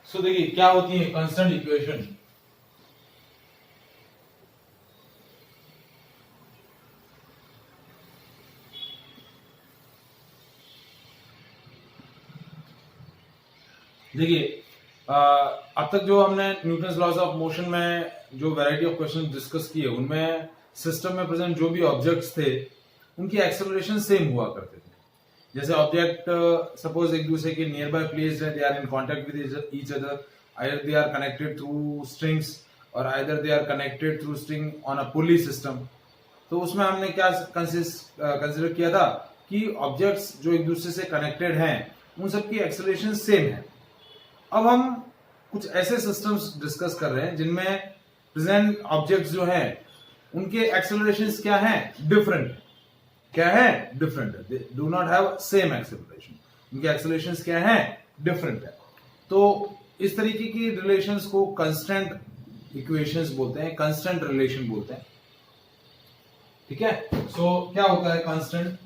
सो देखिए क्या होती है कांस्टेंट इक्वेशन। देखिए अब तक जो हमने न्यूटन्स लॉज ऑफ मोशन में जो वैरायटी ऑफ क्वेश्चन डिस्कस किए उनमें सिस्टम में प्रेजेंट जो भी ऑब्जेक्ट्स थे उनकी एक्सेलरेशन सेम हुआ करते थे। जैसे ऑब्जेक्ट सपोज एक दूसरे के नियर बाय प्लेस है, they are in contact with each other, either they are connected through strings और either they are connected through string on a pulley system. तो उसमें हमने क्या कंसिडर किया था कि ऑब्जेक्ट्स जो एक दूसरे से कनेक्टेड हैं उन सबकी एक्सेलरेशन सेम है। अब हम कुछ ऐसे सिस्टम्स डिस्कस कर रहे हैं जिनमें प्रेजेंट ऑब्जेक्ट्स जो हैं उनके एक्सेलरेशंस क्या हैं, डिफरेंट। क्या है, डिफरेंट है, they do not have same acceleration, उनके एक्सेलरेशंस क्या हैं, डिफरेंट है। तो इस तरीके की रिलेशंस को कांस्टेंट इक्वेशंस बोलते हैं, कांस्टेंट रिलेशन बोलते हैं। ठीक है, सो क्या होता है constant?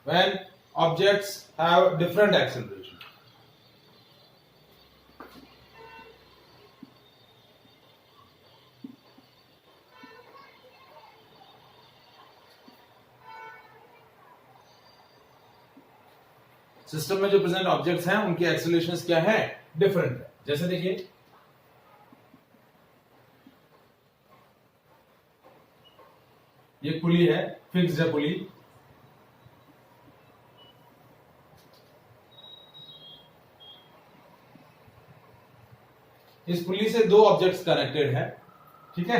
When objects have different acceleration. System में जो प्रेजेंट ऑब्जेक्ट्स हैं उनकी एक्सेलरेशंस क्या है, डिफरेंट है। जैसे देखिए ये पुली है, फिक्स्ड है पुली, इस पुली से दो ऑब्जेक्ट्स कनेक्टेड है। ठीक है,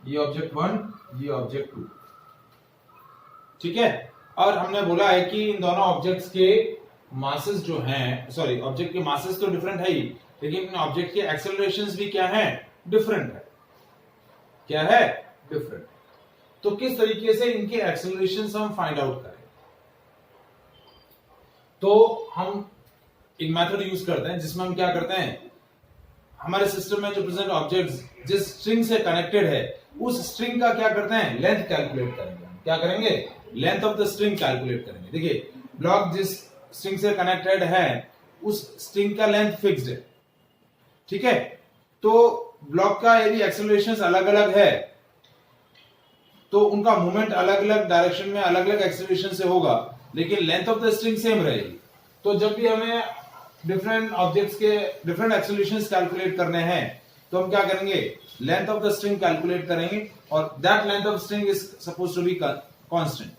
ये ऑब्जेक्ट 1, ये ऑब्जेक्ट 2। ठीक है, और हमने बोला है कि इन दोनों ऑब्जेक्ट्स के मासेस जो हैं, सॉरी ऑब्जेक्ट के मासेस तो डिफरेंट है ही, लेकिन इन ऑब्जेक्ट के एक्सेलरेशंस भी क्या है, डिफरेंट है। क्या है, डिफरेंट। तो किस तरीके से इनके एक्सेलरेशंस हम फाइंड आउट करें? तो हम एक मेथड यूज करते हैं जिसमें हम क्या करते हैं, हमारे सिस्टम में जो प्रेजेंट ऑब्जेक्ट्स जिस स्ट्रिंग से कनेक्टेड है उस स्ट्रिंग का क्या करते हैं, लेंथ कैलकुलेट करेंगे। क्या करेंगे, length of the string calculate करेंगे। देखिए ब्लॉक जिस स्ट्रिंग से कनेक्टेड है उस स्ट्रिंग का लेंथ फिक्स्ड है। ठीक है, तो ब्लॉक का यदि एक्सेलरेशंस अलग अलग है तो उनका मूवमेंट अलग अलग डायरेक्शन में अलग अलग एक्सेलरेशन से होगा, लेकिन length of the string same रहेगी। तो जब भी हमें डिफरेंट ऑब्जेक्ट्स के डिफरेंट एक्सेलरेशंस कैलकुलेट करने हैं तो हम क्या करेंगे, length of the string calculate करेंगे और that length of string is suppose to be constant.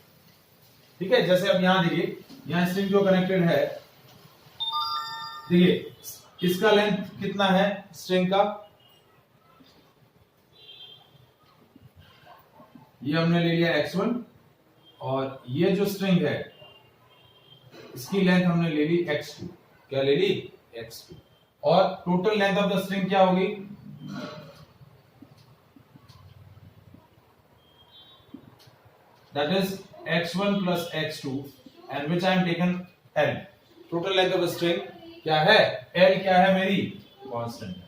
ठीक है, जैसे अब यहां देखिए, यहां स्ट्रिंग जो कनेक्टेड है, देखिए इसका लेंथ कितना है स्ट्रिंग का, ये हमने ले लिया x1 और ये जो स्ट्रिंग है इसकी लेंथ हमने ले ली x2। क्या ले ली, x2। और total length of the string क्या होगी, that is x1 plus x2 and which I am taken L। Total length of the string क्या है, L क्या है मेरी, कांस्टेंट है।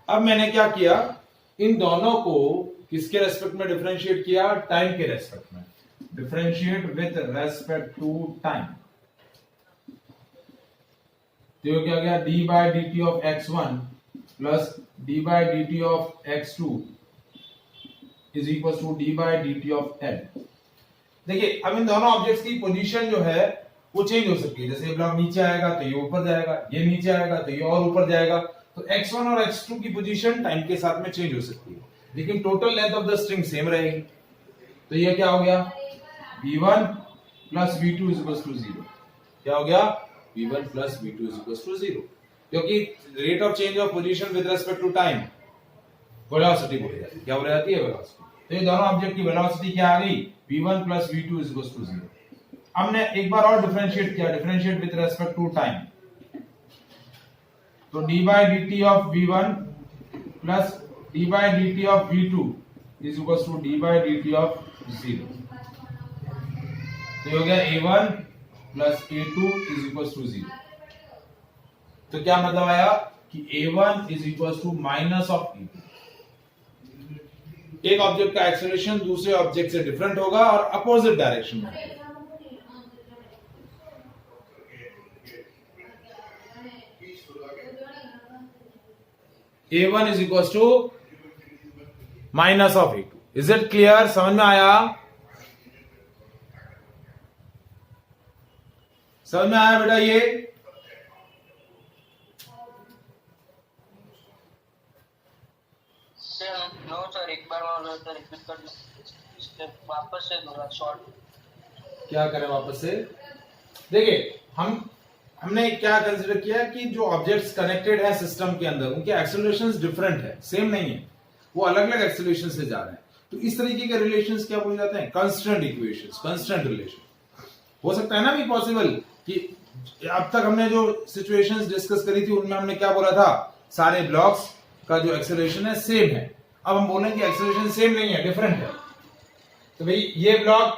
अब मैंने क्या किया, इन दोनों को किसके रेस्पेक्ट में डिफरेंशिएट किया, टाइम के रेस्पेक्ट में। Differentiate with respect to time. तो क्या गया, d by dt of x1 plus d by dt of x2 is equals to d by dt of L। देखिए अब इन दोनों ऑब्जेक्ट्स की पोजीशन जो है वो चेंज हो सकती है। जैसे ये ब्लॉक नीचे आएगा तो ये ऊपर जाएगा, ये नीचे आएगा तो ये और ऊपर जाएगा। तो x1 और x2 की पोजीशन टाइम के साथ में चेंज हो सकती है, लेकिन total length of the string same रहेगी। तो ये क्या हो गया, v1 plus v2 is equals to 0। क्या हो गया, v1 plus v2 is equals to 0, क्योंकि rate of change of position with respect to time velocity बोली जाती है। क्या बोली जाती है, वेलोसिटी। तो ये दोनों ऑब्जेक्ट की वेलोसिटी क्या आ गई, v1 plus v2 is equals to 0। हमने एक बार और डिफरेंशिएट किया, differentiate with respect to time. तो d by dt of v1 plus d by dt of v2 is equals to d by dt of 0। तो हो गया a1 plus a2 is equals to 0। तो क्या मतलब आया कि A1 is equal to minus of E2। एक object का एक्सेलरेशन दूसरे ऑब्जेक्ट से डिफरेंट होगा और अपोजिट डायरेक्शन में होगा। A1 is equal to minus of E2। Is it clear? समझ में आया? समझ में आया बेटा? ये नो सर, एक बार और रिपीट कर वापस से थोड़ा शॉर्ट। क्या करें वापस से? देखिए, हमने क्या कंसीडर किया कि जो ऑब्जेक्ट्स कनेक्टेड है सिस्टम के अंदर उनके एक्सेलरेशंस डिफरेंट है, सेम नहीं है, वो अलग अलग एक्सेलरेशन से जा रहे हैं। तो इस तरीके के रिलेशंस क्या बोले जाते हैं? Constant equations, constant relation. हो सकता है ना भी पॉसिबल कि अब तक हमने जो सिचुएशंस डिस्कस करी थी उनमें हमने क्या बोला था? सारे ब्लॉक्स का जो एक्सेलरेशन है सेम है। अब हम बोलेंगे कि एक्सेलरेशन सेम नहीं है, डिफरेंट है। तो भाई ये ब्लॉक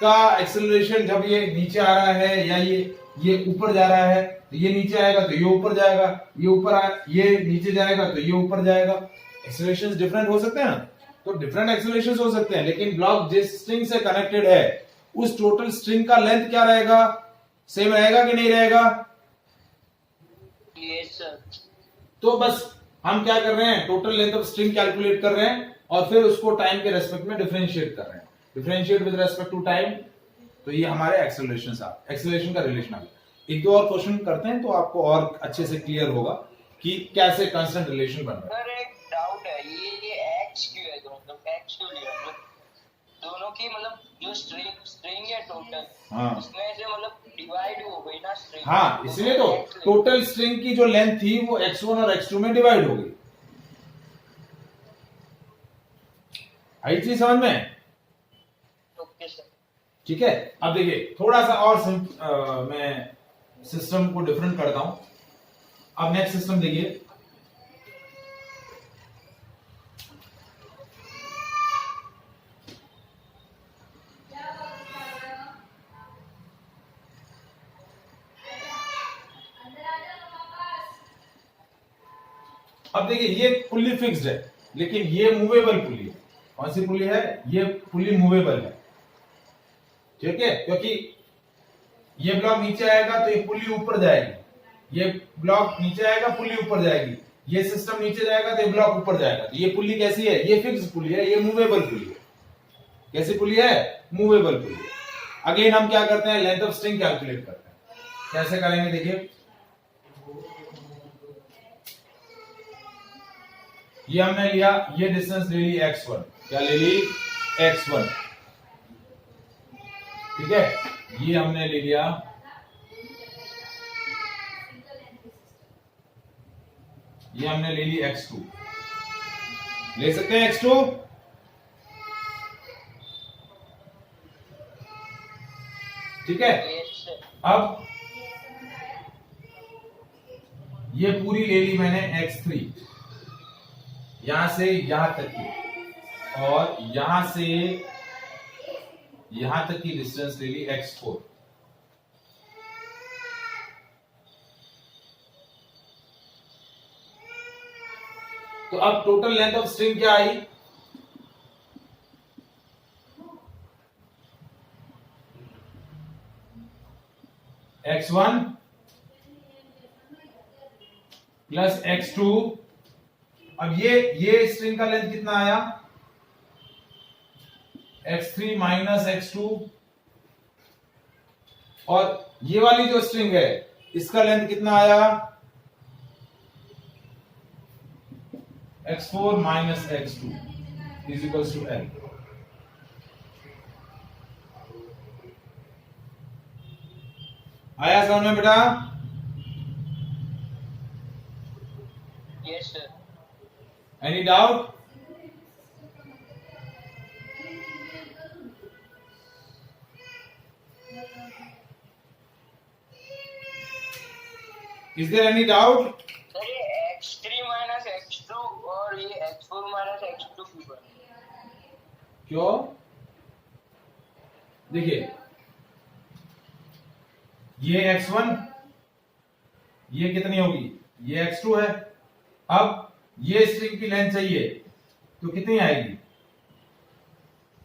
का एक्सेलरेशन जब ये नीचे आ रहा है या ये ऊपर जा रहा है, तो ये नीचे आएगा तो ये ऊपर जाएगा, ये नीचे जाएगा तो ये ऊपर जाएगा। एक्सेलरेशंस डिफरेंट हो सकते हैं ना, तो डिफरेंट एक्सेलरेशंस हो सकते हैं, लेकिन ब्लॉक जिस स्ट्रिंग से कनेक्टेड है उस टोटल स्ट्रिंग का लेंथ क्या रहेगा? सेम रहेगा कि नहीं रहेगा? Yes sir. तो बस हम क्या कर रहे हैं? Total length of string calculate कर रहे हैं और फिर उसको टाइम के रेस्पेक्ट में डिफरेंशिएट कर रहे हैं। Differentiate with respect to time, तो ये हमारे एक्सेलरेशन का रिलेशन आ गया। एक दो और क्वेश्चन करते हैं तो आपको और अच्छे से क्लियर होगा कि कैसे कांस्टेंट रिलेशन बन रहा है। सर एक डाउट है, ये एक्स क्यों है? मतलब एक्स क्यों लिया? मतलब दोनों की मतलब जो स्ट्रिंग है टोटल, हाँ, उसमें से मतलब डिवाइड हो गई ना स्ट्रिंग। हाँ, इसलिए तो टोटल स्ट्रिंग की जो लेंथ थी वो x1 और x2 में डिवाइड हो गई। आई चीज समझ में? Okay sir. ठीक है। अब देखिए थोड़ा सा और मैं सिस्टम को डिफरेंट करता हूं। अब नेक्स्ट सिस्टम देखिए, अब देखिए ये पुल्ली फिक्स्ड है लेकिन ये मूवेबल पुल्ली है। कौन सी पुल्ली है? ये पुल्ली मूवेबल है, ठीक है, क्योंकि ये ब्लॉक नीचे आएगा तो ये पुल्ली ऊपर जाएगी, ये ब्लॉक नीचे आएगा पुल्ली ऊपर जाएगी, ये सिस्टम नीचे जाएगा तो ये ब्लॉक ऊपर जाएगा। तो ये पुल्ली कैसी है? ये फिक्स्ड पुल्ली है, ये मूवेबल पुल्ली है। कैसी पुल्ली है? मूवेबल पुल्ली है। अगेन हम क्या करते हैं? लेंथ ऑफ स्ट्रिंग कैलकुलेट करते हैं। कैसे करेंगे? देखिए, ये हमने लिया, ये डिस्टेंस ले ली x1। क्या ले ली? x1, ठीक है। ये हमने ले लिया, ये हमने ले ली x2। ले सकते हैं x2? ठीक है। अब ये पूरी ले ली मैंने x3, यहां से यहां तक की, और यहां से यहां तक की डिस्टेंस ले ली x4। तो अब टोटल लेंथ ऑफ स्ट्रिंग क्या आई? x1 plus x2। अब ये स्ट्रिंग का लेंथ कितना आया? x3 minus x2। और ये वाली जो स्ट्रिंग है इसका लेंथ कितना आया? x4 minus x2 is equal to l। आया समझ में बेटा? Yes sir. Any doubt? Is there any doubt? Sir ये x3 माइनस x2 और ये x4 माइनस x2 क्यों बना? क्यों? देखिए, ये x1, ये कितनी होगी? ये x2 है। अब ये स्ट्रिंग की लेंथ चाहिए तो कितनी आएगी?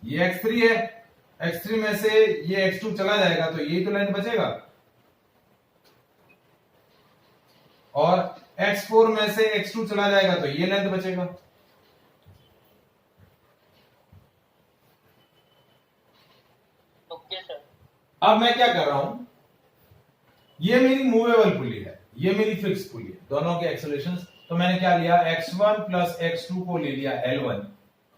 ये x3 है, x3 में से ये x2 चला जाएगा तो ये तो लेंथ बचेगा, और x4 में से x2 चला जाएगा तो ये लेंथ बचेगा। Okay sir. अब मैं क्या कर रहा हूं, ये मेरी मूवेबल पुली है, ये मेरी फिक्स पुली है, दोनों के एक्सेलरेशंस। तो मैंने क्या लिया, x1 प्लस x2 को ले लिया L1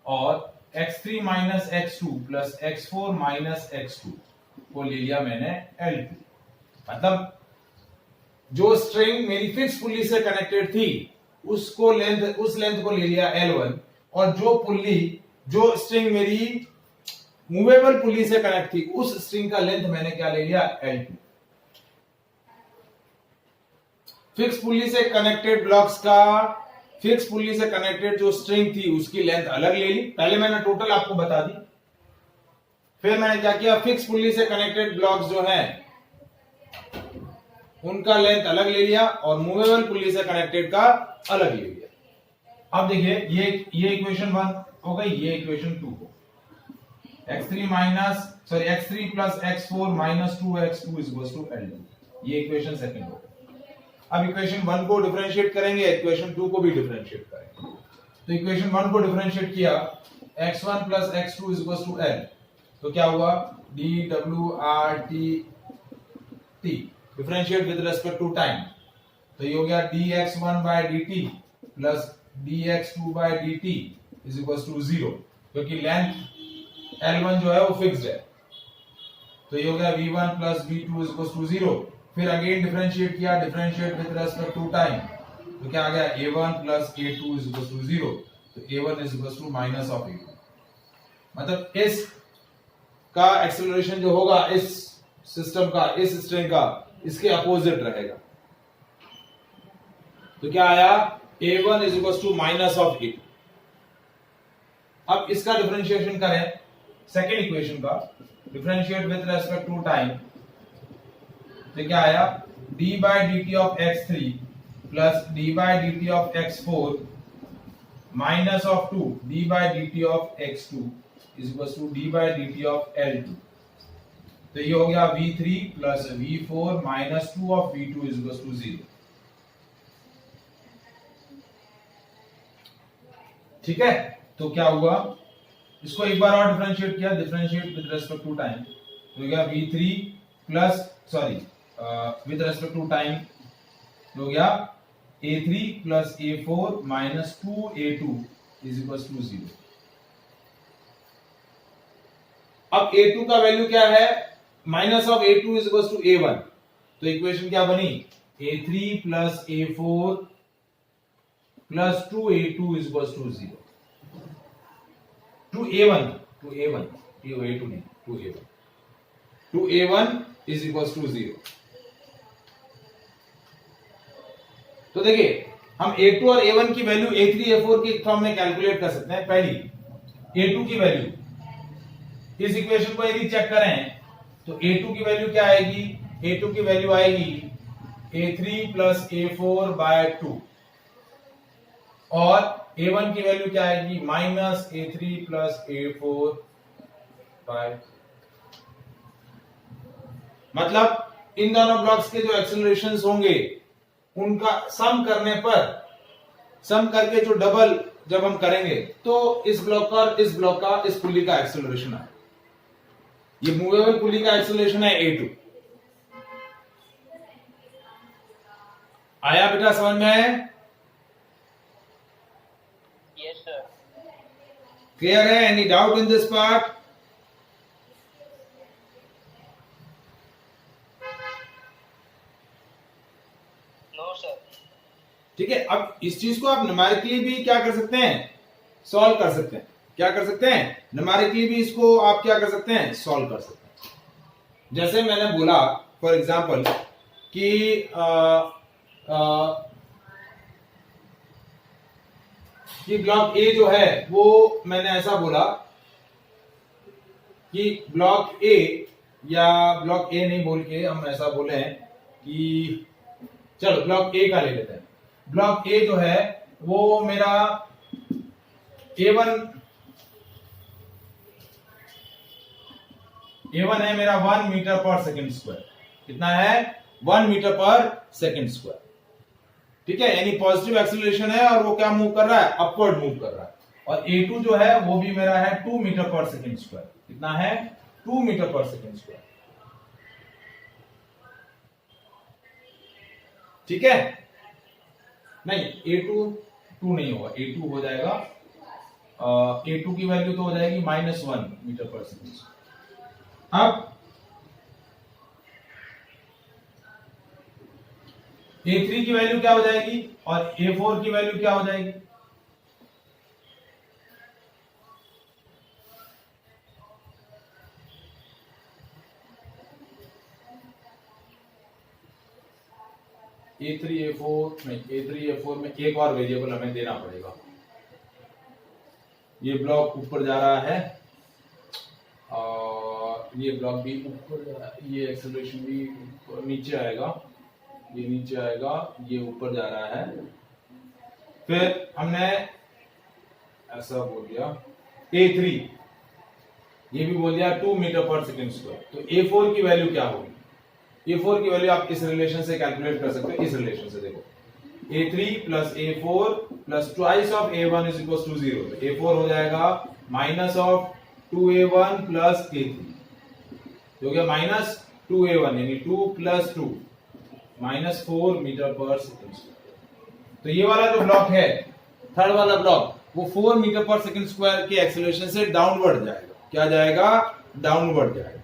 और x3 minus x2 plus x4 minus x2 को ले लिया मैंने L2। मतलब जो स्ट्रिंग मेरी फिक्स पुली से कनेक्टेड थी उसको उस लेंथ को ले लिया L1, और जो स्ट्रिंग मेरी मूवेबल पुली से कनेक्ट थी उस स्ट्रिंग का लेंथ मैंने क्या ले लिया, L2। फिक्स पुली से कनेक्टेड ब्लॉक्स का, फिक्स पुली से कनेक्टेड जो स्ट्रिंग थी उसकी लेंथ अलग ले ली, पहले मैंने टोटल आपको बता दी। फिर मैंने क्या किया, फिक्स पुली से कनेक्टेड ब्लॉक्स जो हैं उनका लेंथ अलग ले लिया और मूवेबल पुली से कनेक्टेड का अलग ले लिया। अब देखिए ये इक्वेशन 1 हो गई, ये इक्वेशन 2 हो, x3 plus x4 minus 2x2 is equal to L2, ये इक्वेशन सेकंड हो। अब इक्वेशन 1 को डिफरेंशिएट करेंगे, इक्वेशन 2 को भी डिफरेंशिएट करेंगे। तो इक्वेशन 1 को डिफरेंशिएट किया, x1 plus x2 is equal to L, तो क्या हुआ, dWRT differentiate with respect to time, तो ये हो गया dx1 by dt plus dx2 by dt is equal to 0, क्योंकि लेंथ L1 जो है वो फिक्स्ड है। तो ये हो गया v1 plus v2 is equal to 0। फिर अगेन डिफरेंशिएट किया, differentiate with respect to time, तो क्या आ गया, a1 plus a2 is equal to 0, तो a1 is equal to minus of a2। मतलब इस का एक्सेलरेशन जो होगा इस सिस्टम का, इस स्ट्रिंग का, इसके अपोजिट रहेगा। तो क्या आया, a1 is equal to minus of a2। अब इसका डिफरेंशिएशन करें, सेकेंड इक्वेशन का differentiate with respect to time, तो क्या आया, d by dt of x3 plus d by dt of x4 minus of 2 d by dt of x2 is equals to d by dt of L2। तो ये हो गया v3 plus v4 minus 2 of v2 is equals to 0। ठीक है, तो क्या हुआ, इसको एक बार और डिफरेंशिएट किया, differentiate with respect to time, तो हो गया v3 plus with respect to time हो गया a3 plus a4 minus 2a2 is equal to 0। अब a2 का वैल्यू क्या है, minus of a2 is equal to a1, तो इक्वेशन क्या बनी, a3 plus a4 plus 2a2 is equal to 0। Two a2 नहीं, to a1 is equal to 0। तो देखिए हम a2 और a1 की वैल्यू a3 a4 के फॉर्म में कैलकुलेट कर सकते हैं। पहली a2 की वैल्यू, इस इक्वेशन को यदि चेक करें तो a2 की वैल्यू क्या आएगी, a2 की वैल्यू आएगी a3 प्लस a4 बाय 2, और a1 की वैल्यू क्या आएगी, minus a3 plus a4 bye. मतलब इन दोनों ब्लॉक्स के जो एक्सेलरेशंस होंगे उनका सम करने पर, सम करके जो डबल जब हम करेंगे तो इस ब्लॉक का और इस ब्लॉक का, इस पुली का एक्सेलरेशन है, ये मूवेबल पुली का एक्सेलरेशन है a2। आया बेटा समझ में? Yes sir. क्लियर है? Any doubt in this part? No sir. ठीक है, अब इस चीज को आप न्यूमेरिकली भी क्या कर सकते हैं, सॉल्व कर सकते हैं। क्या कर सकते हैं, न्यूमेरिकली भी इसको आप क्या कर सकते हैं, सॉल्व कर सकते हैं। जैसे मैंने बोला फॉर एग्जांपल कि ब्लॉक ए जो है वो मैंने ऐसा बोला कि ब्लॉक ए, या ब्लॉक ए नहीं बोल के हम ऐसा बोले हैं कि चलो ब्लॉक ए का ले लेते हैं। ब्लॉक ए जो है वो मेरा A1 है मेरा 1 मीटर पर सेकंड स्क्वायर। कितना है? 1 मीटर पर सेकंड स्क्वायर। ठीक है, यानी पॉजिटिव एक्सीलरेशन है और वो क्या मूव कर रहा है? अपवर्ड मूव कर रहा है। और A2 जो है वो भी मेरा है 2 मीटर पर सेकंड स्क्वायर। कितना है? 2 मीटर पर सेकंड स्क्वायर। ठीक है, नहीं A2 2 नहीं होगा, A2 हो जाएगा A2 की वैल्यू तो हो जाएगी -1 मीटर पर सेकंड। अब A3 की वैल्यू क्या हो जाएगी और A4 की वैल्यू क्या हो जाएगी? A3 A4 नहीं, A3 A4 में एक और वेरिएबल हमें देना पड़ेगा। ये ब्लॉक ऊपर जा रहा है और ये ब्लॉक भी ऊपर जा रहा है, ये एक्सेलरेशन भी नीचे आएगा, ये नीचे आएगा, ये ऊपर जा रहा है। फिर हमने ऐसा बोल दिया A3, ये भी बोल दिया 2 मीटर पर सेकंड स्क्वायर। तो A4 की वैल्यू क्या होगी? A4 की वैल्यू आप इस रिलेशन से कैलकुलेट कर सकते हो। इस रिलेशन से देखो, A3 plus A4 plus twice of A1 is equal to 0। तो A4 हो जाएगा minus of 2A1 plus A3, हो गया माइनस 2A1 यानी 2 प्लस 2 -4 मीटर पर सेकंड स्क्वायर। तो ये वाला जो ब्लॉक है, थर्ड वाला ब्लॉक, वो 4 मीटर पर सेकंड स्क्वायर के एक्सीलरेशन से डाउनवर्ड जाएगा। क्या जाएगा? डाउनवर्ड जाएगा।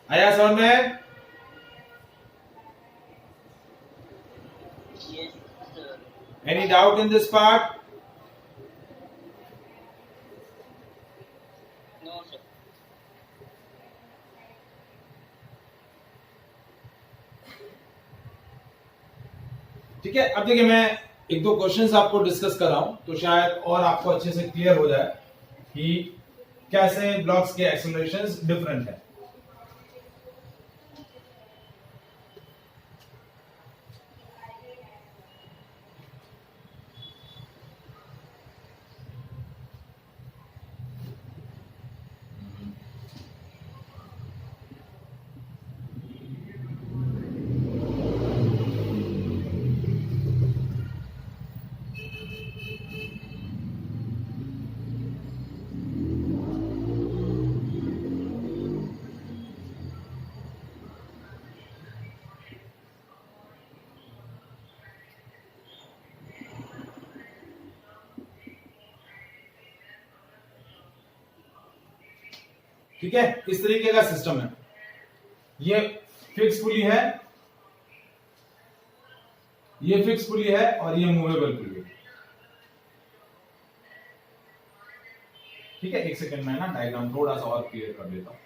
आया समझ में? Yes, sir. Any doubt in this part? No, sir. ठीक है, अब देखिए मैं एक दो क्वेश्चंस आपको डिस्कस कर रहा हूं तो शायद और आपको अच्छे से क्लियर हो जाए कि कैसे ब्लॉक्स के एक्सेलरेशंस डिफरेंट है। ठीक है, इस तरीके का सिस्टम है। ये फिक्स पुली है, ये फिक्स पुली है और ये मूवेबल पुली है। ठीक है, एक सेकंड में ना डायग्राम थोड़ा सा और क्लियर कर देता हूं।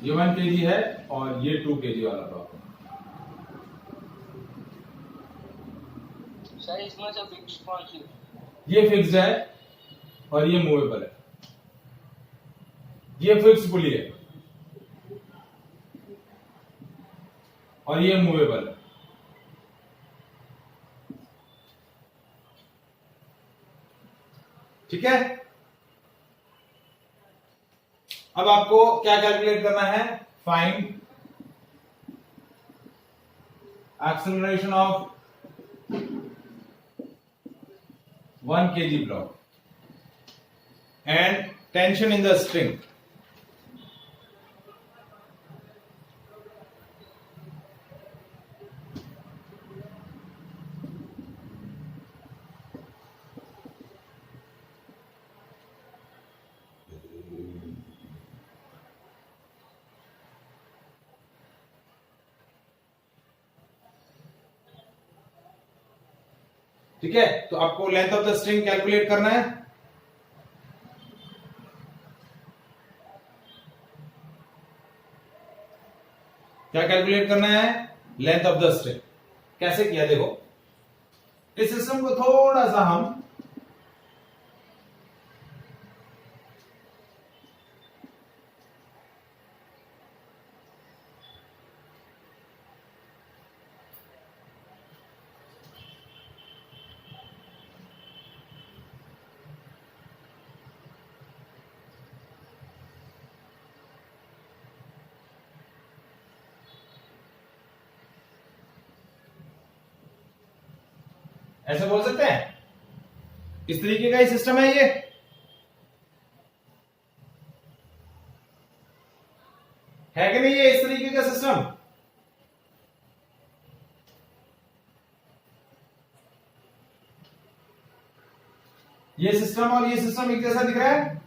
ये 1 kg है और ये 2 kg वाला ब्लॉक है। सर इसमें से फिक्स कौन सी? ये फिक्स्ड है और ये मूवेबल है। ये फिक्स पुली है और ये मूवेबल है। ठीक है, अब आपको क्या कैलकुलेट करना है? Find acceleration of 1 kg block and tension in the string. ठीक है, तो आपको length of the string calculate करना है। क्या कैलकुलेट करना है? Length of the string. कैसे किया देखो, इस सिस्टम को थोड़ा सा हम ऐसे बोल सकते हैं, इस तरीके का ही सिस्टम है ये। है कि नहीं ये इस तरीके का सिस्टम? ये सिस्टम और ये सिस्टम एक जैसा दिख रहा है।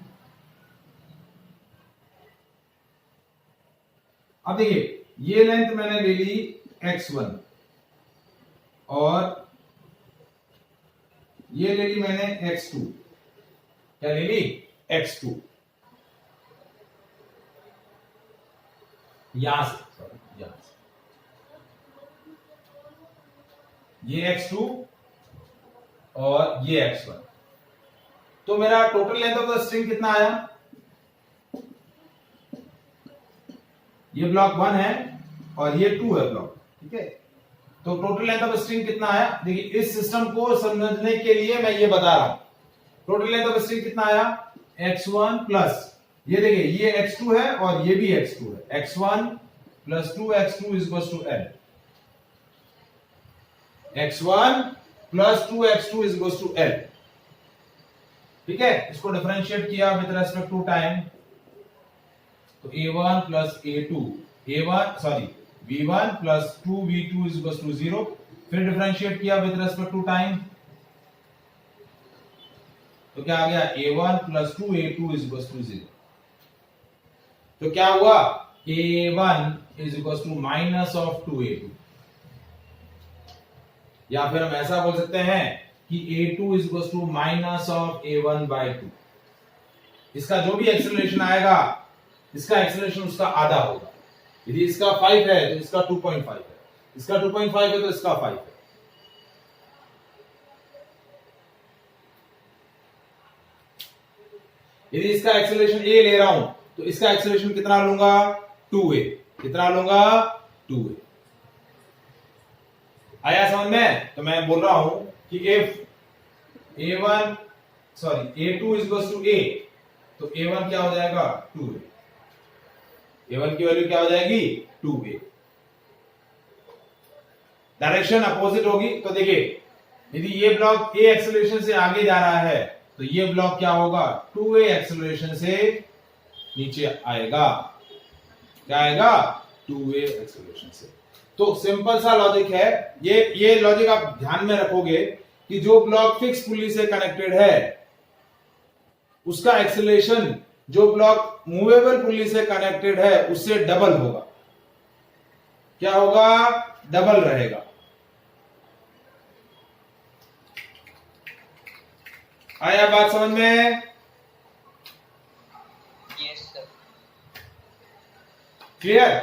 अब देखिए, ये लेंथ मैंने ले ली x1 और ये ले ली मैंने x2। क्या ले ली? x2। यहां से ये x2 और ये x1। तो मेरा total length of the string कितना आया? ये ब्लॉक 1 है और ये 2 है ब्लॉक, ठीक है। तो टोटल लेंथ ऑफ स्ट्रिंग कितना आया? देखिए, इस सिस्टम को समझने के लिए मैं ये बता रहा हूं। टोटल लेंथ ऑफ स्ट्रिंग कितना आया? x1 प्लस, ये देखिए ये x2 है और ये भी x2 है। x1 plus 2x2 is equal to l। x1 plus 2x2 is equal to l, ठीक है। इसको डिफरेंशिएट किया विद रेस्पेक्ट टू टाइम, तो a1 plus a2, v1 plus 2v2 is equal to 0। फिर डिफरेंशिएट किया विद रेस्पेक्ट टू टाइम, तो क्या आ गया? a1 plus 2a2 is equal to 0। तो क्या हुआ? a1 is equal to minus of 2a2, या फिर हम ऐसा बोल सकते हैं कि a2 is equal to minus of a1 by 2। इसका जो भी एक्सेलरेशन आएगा, इसका एक्सेलरेशन उसका आधा होगा। यदि इसका 5 है तो इसका 2.5 है, इसका 2.5 है तो इसका 5 है। यदि इसका एक्सेलरेशन a ले रहा हूं तो इसका एक्सेलरेशन कितना लूंगा? 2a। कितना लूंगा? 2a। आया समझ में? तो मैं बोल रहा हूं कि if a2 is equals to a, तो a1 क्या हो जाएगा? 2a। a1 की वैल्यू क्या हो जाएगी? 2a। डायरेक्शन अपोजिट होगी। तो देखिए, यदि ये ब्लॉक a एक्सेलरेशन से आगे जा रहा है तो ये ब्लॉक क्या होगा? 2a एक्सेलरेशन से नीचे आएगा। क्या आएगा? 2a एक्सेलरेशन से। तो सिंपल सा लॉजिक है ये लॉजिक आप ध्यान में रखोगे कि जो ब्लॉक फिक्स पुली से कनेक्टेड है उसका एक्सेलरेशन जो ब्लॉक मूवेबल पुली से कनेक्टेड है उससे डबल होगा। क्या होगा? डबल रहेगा। आया बात समझ में? Yes sir. क्लियर?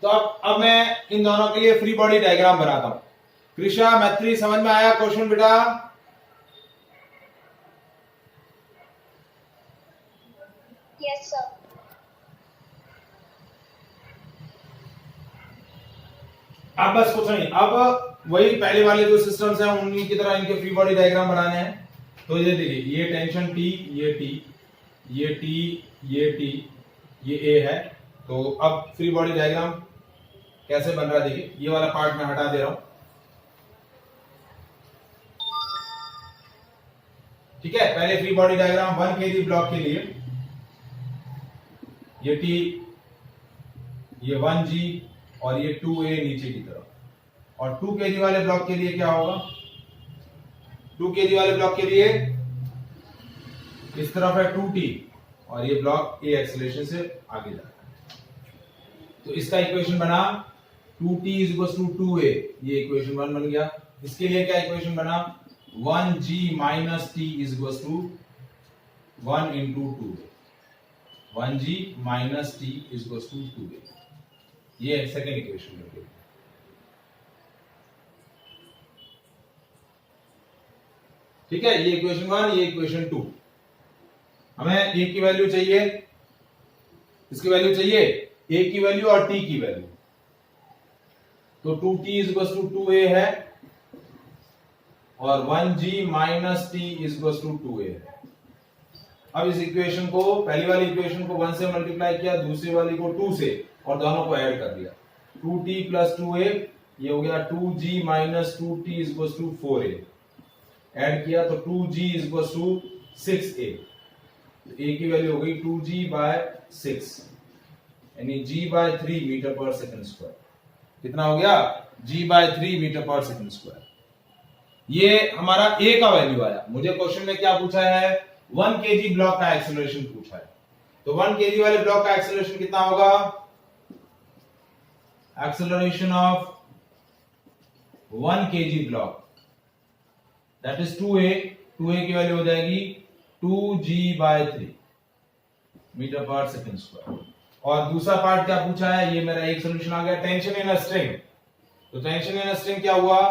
तो अब मैं इन दोनों के लिए फ्री बॉडी डायग्राम बनाता हूं। कृषा, मैत्री, समझ में आया क्वेश्चन बेटा? Yes sir. अब बस कुछ नहीं, अब वही पहले वाले जो सिस्टम्स हैं उन्हीं की तरह इनके फ्री बॉडी डायग्राम बनाने हैं। तो ये देखिए, ये टेंशन T, ये T, ये T, ये T, ये A है। तो अब फ्री बॉडी डायग्राम कैसे बन रहा है देखिए, ये वाला पार्ट मैं हटा दे रहा हूं, ठीक है। पहले free body diagram 1 kg block के लिए, ये T, ये 1G और ये 2A नीचे की तरफ, और 2 kg वाले ब्लॉक के लिए क्या होगा? 2 kg वाले ब्लॉक के लिए इस तरफ है 2T और ये ब्लॉक A एक्सेलरेशन से आगे जा रहा है। तो इसका इक्वेशन बना 2T is equal to 2A, ये इक्वेशन 1 बन गया। इसके लिए क्या इक्वेशन बना? 1g minus t is equals to 1 into 2a. 1g minus t is equals to 2a. ये सेकेंड इक्वेशन में लिखिए। ठीक है, ये इक्वेशन 1, ये इक्वेशन 2। हमें a की वैल्यू चाहिए, इसकी वैल्यू चाहिए, a की वैल्यू और t की वैल्यू। तो 2t is equals to 2a है और 1g minus t is equals to 2a है। अब इस इक्वेशन को, पहली वाली इक्वेशन को 1 से मल्टीप्लाई किया, दूसरी वाली को 2 से, और दोनों को ऐड कर दिया। 2t प्लस 2a, ये हो गया 2g minus 2t is equal to 4a। Add किया तो 2g is equal to 6a। तो a की वैल्यू हो गई 2g बाय 6, यानी g बाय 3 मीटर पर सेकंड स्क्वायर। कितना हो गया? g बाय 3 मीटर पर सेकंड स्क्वायर। ये हमारा a का वैल्यू आया। मुझे क्वेश्चन में क्या पूछा है? 1 kg ब्लॉक का एक्सेलरेशन पूछा है। तो 1 kg वाले ब्लॉक का एक्सेलरेशन कितना होगा? Acceleration of 1 kg block that is 2a। 2a की वैल्यू हो जाएगी 2g बाय 3 मीटर पर सेकंड स्क्वायर। और दूसरा पार्ट क्या पूछा है? ये मेरा एक सोल्यूशन आ गया, टेंशन इन अ स्ट्रिंग। तो टेंशन इन अ स्ट्रिंग क्या हुआ?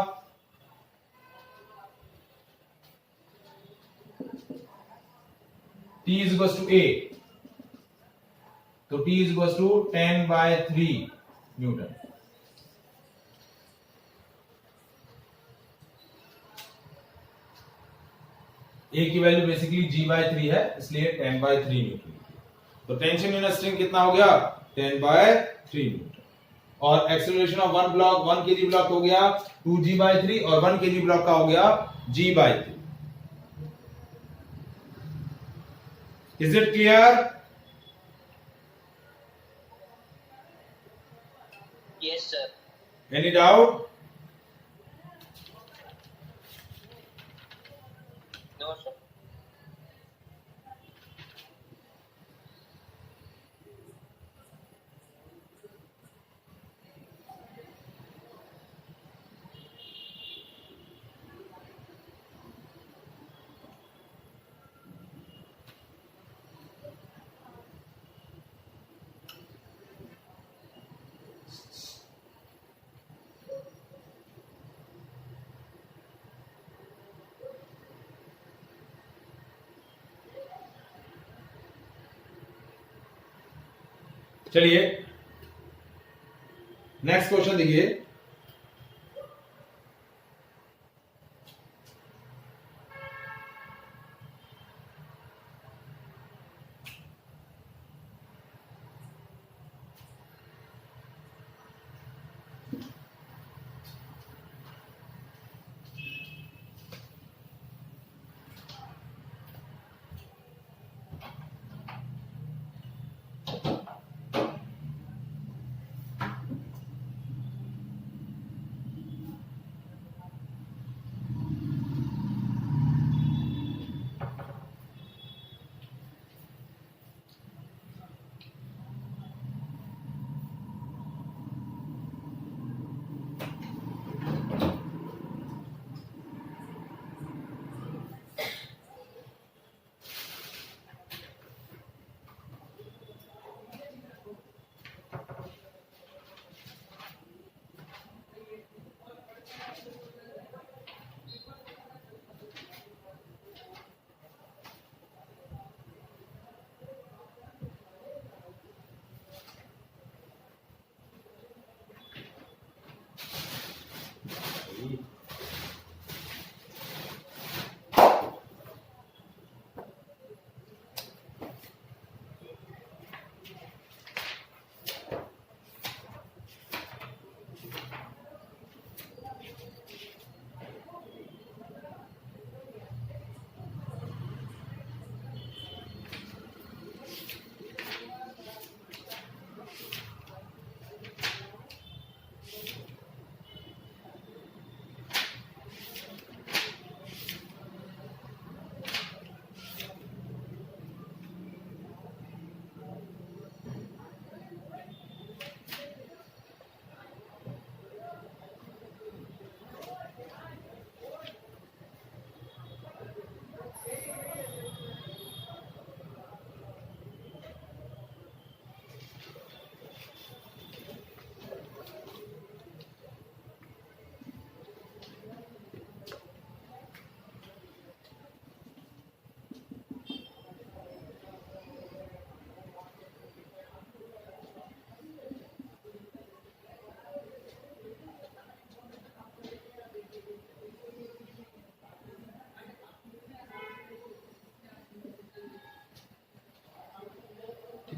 T is equals to A, तो T is equals to 10 by 3 Newton. A की वैल्यू बेसिकली G by 3 है, इसलिए 10 by 3 न्यूटन। तो टेंशन इन अ स्ट्रिंग कितना हो गया? 10 by 3 न्यूटन। और acceleration of 1 block, 1 kg block हो गया 2g by 3, और 1 kg ब्लॉक का हो गया g by 3। Is it clear? Yes, sir. Any doubt? No, sir. चलिए नेक्स्ट क्वेश्चन देखिए।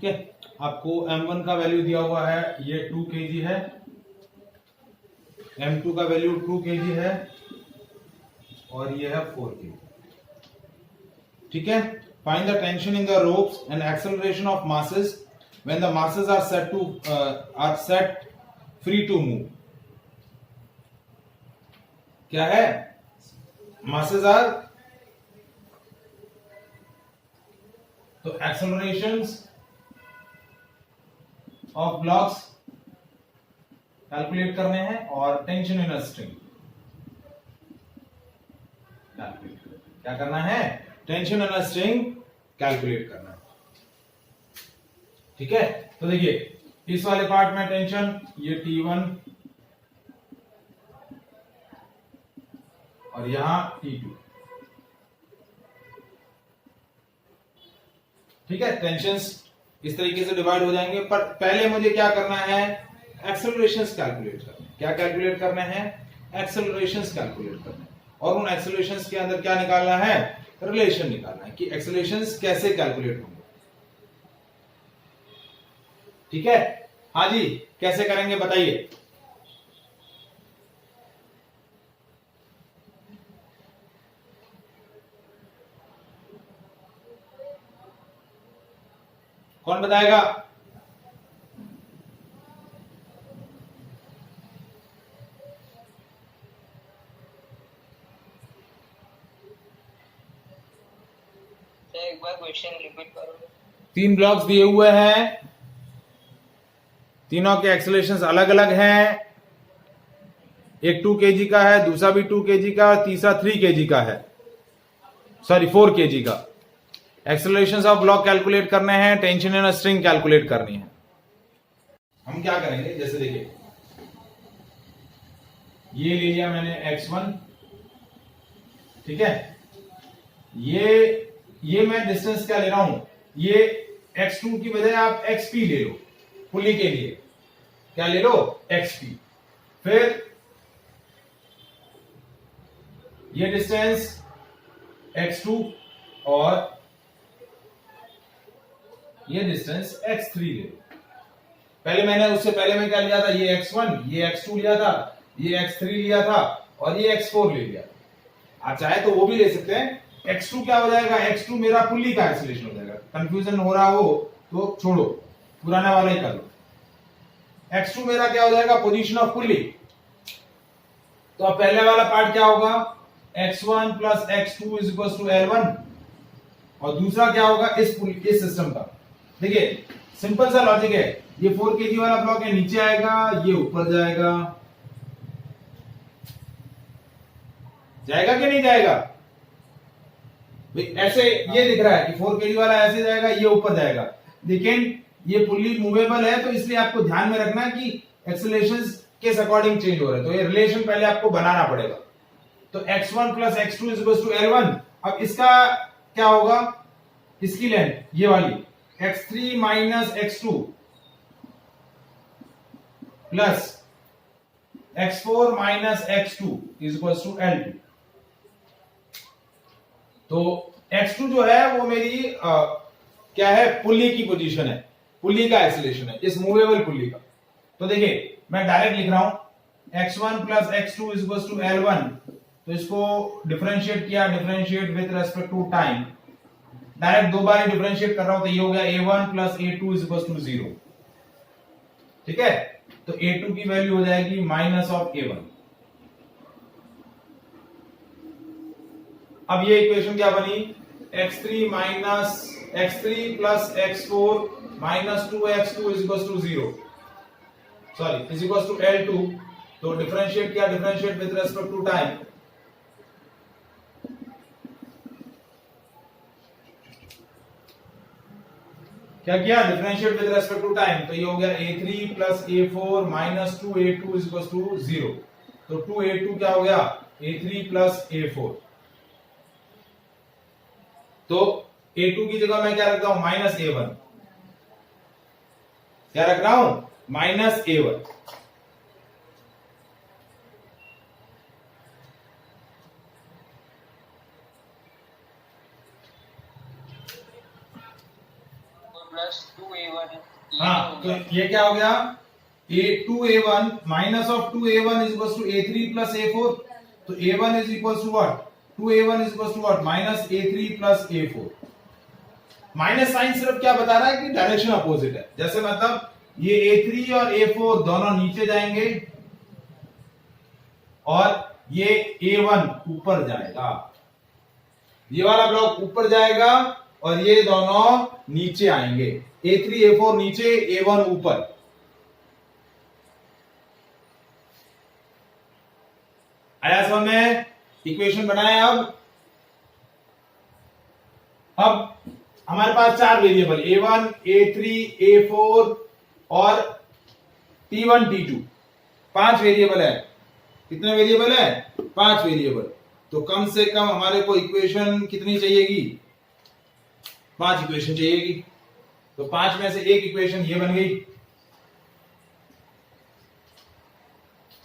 है। आपको m1 का वैल्यू दिया हुआ है, ये 2 kg है, m2 का वैल्यू 2 kg है और ये है 4 kg। ठीक है। Find the tension in the ropes and acceleration of masses when the masses are set free to move. क्या है? मासेस आर, तो एक्सेलरेशंस ऑफ ब्लॉक्स कैलकुलेट करने हैं और tension in a string calculate करना है। क्या करना है? Tension in a string calculate करना है। ठीक है। तो देखिए इस वाले पार्ट में टेंशन ये T1 और यहां T2। ठीक है। टेंशंस इस तरीके से डिवाइड हो जाएंगे, पर पहले मुझे क्या करना है? एक्सेलरेशंस कैलकुलेट करने हैं। क्या कैलकुलेट करने हैं? एक्सेलरेशंस कैलकुलेट करने हैं। और उन एक्सेलरेशंस के अंदर क्या निकालना है? रिलेशन निकालना है कि एक्सेलरेशंस कैसे कैलकुलेट होंगे। ठीक है। हाँ जी, कैसे करेंगे बताइए। कौन बताएगा? एक बार क्वेश्चन रिपीट करो। 3 ब्लॉक्स दिए हुए हैं, तीनों के एक्सेलरेशंस अलग अलग हैं। एक 2 kg का है, दूसरा भी 2 kg का, तीसरा 3 kg का है, सॉरी 4 kg का। एक्सेलरेशंस ऑफ ब्लॉक कैलकुलेट करने हैं, tension in a string calculate करनी है। हम क्या करेंगे, जैसे देखिए ये ले लिया मैंने x1। ठीक है। ये मैं डिस्टेंस क्या ले रहा हूं, ये x2 की बजाय आप xp ले लो पुली के लिए। क्या ले लो? xp। फिर ये डिस्टेंस x2 और ये डिस्टेंस x3 ले लो। पहले मैंने उससे पहले मैं क्या लिया था? ये x1, ये x2 लिया था, ये x3 लिया था और ये x4 ले लिया। आप चाहे तो वो भी ले सकते हैं। x2 क्या हो जाएगा? x2 मेरा पुल्ली का एक्सेलरेशन हो जाएगा। कंफ्यूजन हो रहा हो तो छोड़ो, पुराना वाला ही कर लो। x2 मेरा क्या हो जाएगा? Position of pulley. तो अब पहले वाला पार्ट क्या होगा? x1 plus x2 is equal to L1। और दूसरा क्या होगा? इस सिस्टम का देखिए सिंपल सा लॉजिक है। ये 4 kg वाला ब्लॉक है, नीचे आएगा, ये ऊपर जाएगा। जाएगा कि नहीं जाएगा? ऐसे ये दिख रहा है कि 4 kg वाला ऐसे जाएगा, ये ऊपर जाएगा, लेकिन ये पुल्ली मूवेबल है, तो इसलिए आपको ध्यान में रखना है कि एक्सेलरेशंस किस अकॉर्डिंग चेंज हो रहे हैं। तो ये रिलेशन पहले आपको बनाना पड़ेगा। तो x1 plus x2 is equal to L1। अब इसका क्या होगा? इसकी लेंथ ये वाली x3 minus x2 plus x4 minus x2 is equal to L2। तो x2 जो है वो मेरी क्या है? पुल्ली की पोजीशन है, पुल्ली का एक्सेलरेशन है, इस मूवेबल पुल्ली का। तो देखिए मैं डायरेक्ट लिख रहा हूं x1 plus x2 is equal to L1। तो इसको डिफरेंशिएट किया, differentiate with respect to time. Direct दो बार डिफरेंशिएट कर रहा हूं तो ये हो गया a1 plus a2 is equal to 0। ठीक है। तो a2 की वैल्यू हो जाएगी माइनस ऑफ a1। अब ये इक्वेशन क्या बनी? x3 plus x4 minus 2x2 is equal to 0, sorry is equal to L2। तो डिफरेंशिएट किया, differentiate with respect to time. क्या किया? Differentiate with respect to time. तो ये हो गया a3 plus a4 minus 2a2 is equal to 0। तो 2a2 क्या हो गया? a3 plus a4। तो a2 की जगह मैं क्या रख रहा हूं? Minus a1। क्या रख रहा हूं? Minus a1। प्लस 2a1 हाँ, तो ये क्या हो गया, a2a1 minus of 2a1 is equal to a3 plus a4। तो a1 is equal to what, 2a1 is equal to what, minus a3 plus a4। Minus sign सिर्फ क्या बता रहा है कि डायरेक्शन अपोजिट है। जैसे मतलब ये a3 और a4 दोनों नीचे जाएंगे और ये a1 ऊपर जाएगा, ये वाला ब्लॉक ऊपर जाएगा और ये दोनों नीचे आएंगे, a3 a4 नीचे, a1 ऊपर। आया समझ में? इक्वेशन बनाए। अब हमारे पास चार वेरिएबल a1 a3 a4 और t1 t2, पांच वेरिएबल है। कितने वेरिएबल है? पांच वेरिएबल। तो कम से कम हमारे को इक्वेशन कितनी चाहिएगी? पांच इक्वेशन चाहिएगी। तो पांच में से एक इक्वेशन ये बन गई।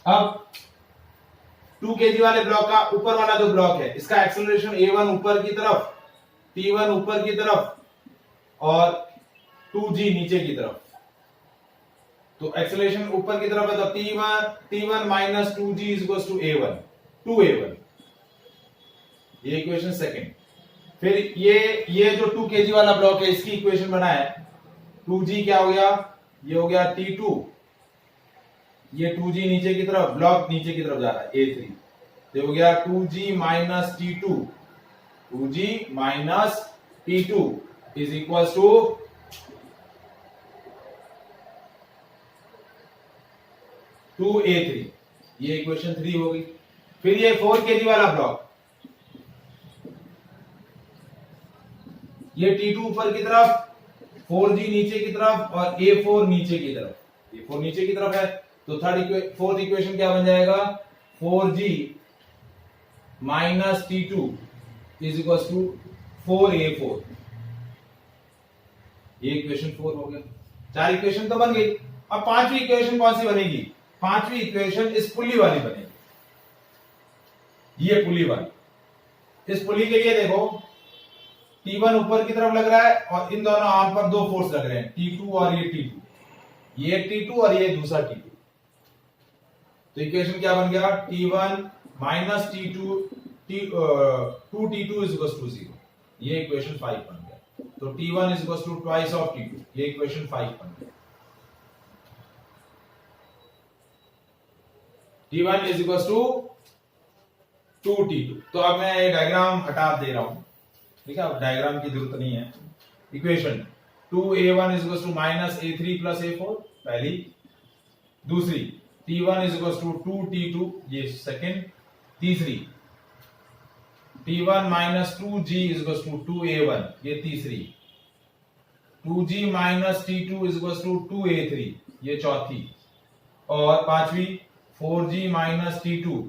अब 2 kg वाले ब्लॉक का ऊपर वाला जो ब्लॉक है, इसका एक्सेलरेशन a1 ऊपर की तरफ, t1 ऊपर की तरफ और 2g नीचे की तरफ। तो एक्सेलरेशन ऊपर की तरफ है तो t1 minus 2g is equal to a1, 2a1। ये इक्वेशन सेकंड। फिर ये जो 2 kg वाला ब्लॉक है, इसकी इक्वेशन बनाए। 2g क्या हो गया? ये हो गया t2, ये 2g नीचे की तरफ, ब्लॉक नीचे की तरफ जा रहा है a3, तो हो गया 2g minus t2, 2g minus t2 is equal to 2a3। ये इक्वेशन 3 हो गई। फिर ये 4 kg वाला ब्लॉक, ये t2 ऊपर की तरफ, 4g नीचे की तरफ और a4 नीचे की तरफ, a4 नीचे की तरफ है। तो फोर्थ इक्वेशन क्या बन जाएगा? 4g minus t2 is equal to 4a4। ये इक्वेशन 4 हो गया। चार इक्वेशन तो बन गई। अब पांचवी इक्वेशन कौन सी बनेगी? पांचवी इक्वेशन इस पुली वाली बनेगी, ये पुली वाली। इस पुली के लिए देखो, T1 ऊपर की तरफ लग रहा है और इन दोनों आर्म पर दो फोर्स लग रहे हैं, T2 और ये T2, ये T2 और ये दूसरा T2। तो इक्वेशन क्या बन गया? T1 minus T2, 2T2 is equal to 0। ये इक्वेशन 5 बन गया। तो T1 is equal to twice of T2, ये इक्वेशन 5 बन गया। T1 is equal to 2T2। तो अब मैं ये डायग्राम हटा दे रहा हूं, ठीक है? अब डायग्राम की जरूरत नहीं है। Equation 2a1 is equal to minus a3 plus a4 पहली। दूसरी T1 is equal to 2T2, ये सेकंड। तीसरी T1 minus 2g is equal to 2a1, ये तीसरी। 2g minus T2 is equal to 2a3, ये चौथी। और पांचवी 4g minus T2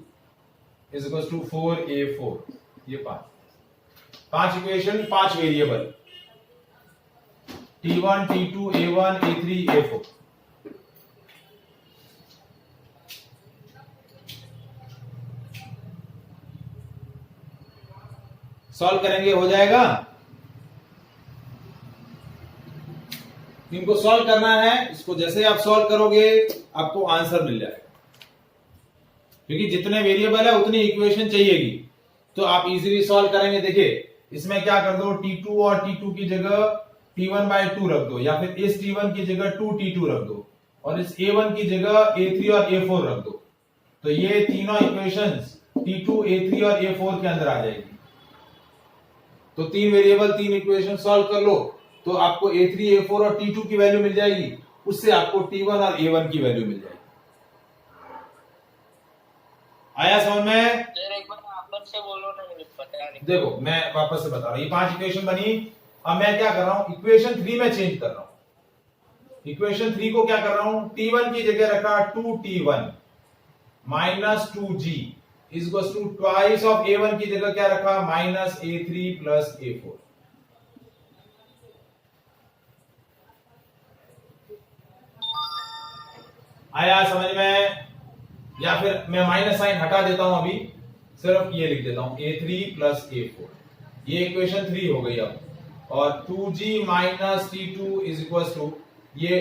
is equal to 4a4, ये पांच इक्वेशन, पांच variable T1 T2 A1 A3 A4। Solve करेंगे, हो जाएगा। इनको सॉल्व करना है। इसको जैसे आप सॉल्व करोगे आपको आंसर मिल जाएगा, क्योंकि जितने वेरिएबल है उतनी इक्वेशन चाहिएगी। तो आप इजीली सॉल्व करेंगे। देखिए इसमें क्या कर दो, T2 और T2 की जगह T1/2 रख दो, या फिर इस T1 की जगह 2T2 रख दो और इस A1 की जगह A3 और A4 रख दो। तो ये तीनों इक्वेशंस T2, A3 और A4 के अंदर आ जाएगी। तो तीन वेरिएबल, तीन इक्वेशन सॉल्व कर लो तो आपको A3, A4 और T2 की वैल्यू मिल जाएगी। उससे आपको T1 और A1 की वैल्यू मिल जाएगी। आया समझ में? एक बार आप से बोलो ना, मुझे पता नहीं। देखो मैं वापस से बता रहा हूं, ये पांच इक्वेशन बनी। अब मैं क्या कर रहा हूं, इक्वेशन 3 में चेंज कर रहा हूं। इक्वेशन 3 को क्या कर रहा हूं, T1 की जगह रखा 2T1 minus 2G is equal to twice of A1 की जगह क्या रखा, माइनस A3 प्लस A4। आया समझ में? या फिर मैं माइनस साइन हटा देता हूं, अभी सिर्फ ये लिख देता हूं A3 प्लस A4। ये इक्वेशन 3 हो गई अब। और 2g minus T2 is equal to ये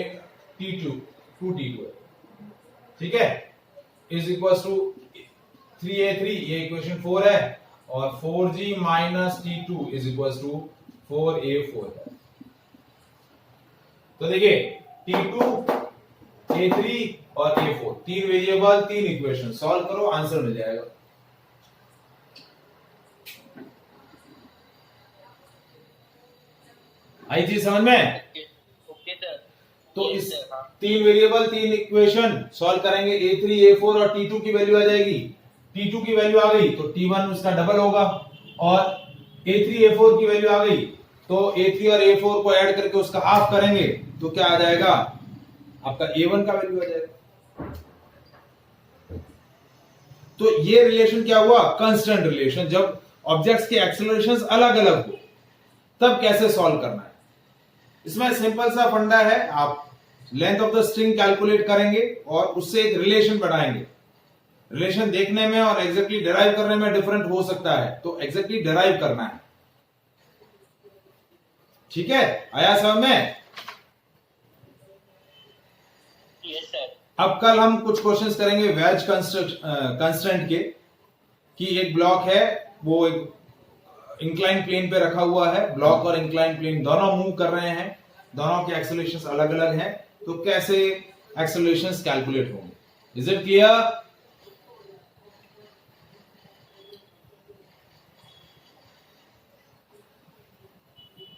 T2 2T2 है, ठीक है, इज इक्वल टू 3a3, ये इक्वेशन 4 है, और 4g minus T2 is equal to 4a4 है। तो देखिए T2, A3 और A4 तीन वेरिएबल, तीन इक्वेशन, सॉल्व करो आंसर मिल जाएगा। आई चीज समझ में? Okay sir. तो Yes, इस sir, हाँ। तीन वेरिएबल, तीन इक्वेशन सॉल्व करेंगे, A3, A4 और T2 की वैल्यू आ जाएगी। T2 की वैल्यू आ गई तो T1 उसका डबल होगा, और A3, A4 की वैल्यू आ गई तो A3 और A4 को ऐड करके उसका हाफ करेंगे तो क्या आ जाएगा, आपका A1 का वैल्यू आ जाएगा। तो ये रिलेशन क्या हुआ, कांस्टेंट रिलेशन। जब ऑब्जेक्ट्स के एक्सेलरेशंस अलग अलग हो तब कैसे सॉल्व करना है। इसमें सिंपल सा फंडा है, आप length of the string calculate करेंगे और उससे एक रिलेशन बनाएंगे। रिलेशन देखने में और एग्जैक्टली डिराइव करने में डिफरेंट हो सकता है, तो एग्जैक्टली डिराइव करना है, ठीक है, आया समझ में? Yes sir. अब कल हम कुछ क्वेश्चंस करेंगे वेज कंस्ट्रेंट के, कि एक ब्लॉक है, वो एक इंक्लाइन प्लेन पे रखा हुआ है, ब्लॉक और इंक्लाइन प्लेन दोनों मूव कर रहे हैं, दोनों के एक्सेलरेशंस अलग अलग हैं, तो कैसे एक्सेलरेशंस कैलकुलेट होंगे। Is it clear?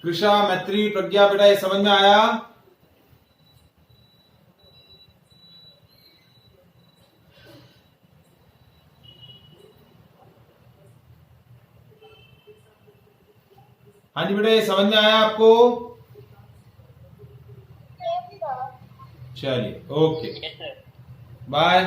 Krisha, Maitri, Pragya, बेटा ये समझ में आया? हाँ जी बेटा, ये समझ में आया आपको? Yes, sir. चलिए, ओके, यस सर। बाय।